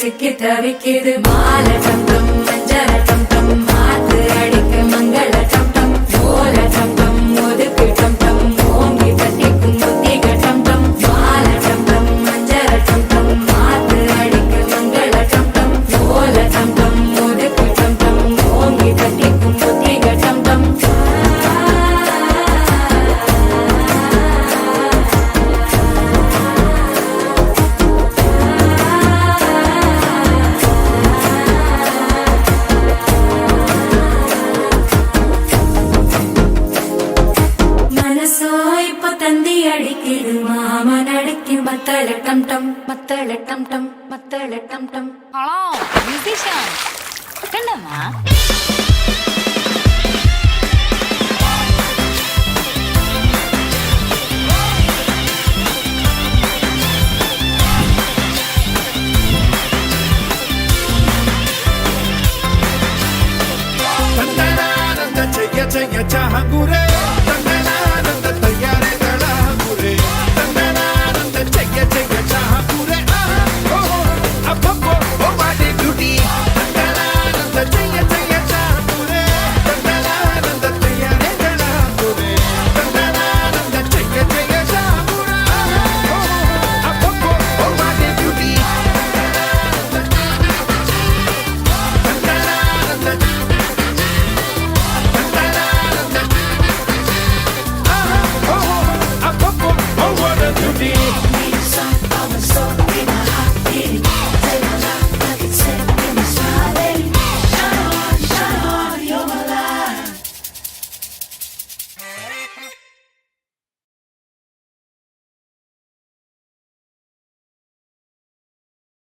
சிக்கி தவிக்குது மால டம் டம் மஞ்சள டம் டம் மாத்து அடிக்க மங்கள டம் டம் ஓல டம் டம் ஒதுக்கு டம் டம் ஓங்கி தட்டிக்கும் புத்திக டம் டம் மால டம் டம் மஞ்சள டம் டம் மாத்து அடிக்க மங்கள டம் டம் ஓல டம் டம் ஒதுக்கு டம் டம் ஓங்கி தட்டிக்கும் புத்திக டம் டம் தந்தி அடிக்குது மாமன் அடிக்கு மத்தள டம் டம் மத்தள டம் டம் மத்தள டம் டம். ஹலோ மியூசிஷியன் என்னம்மா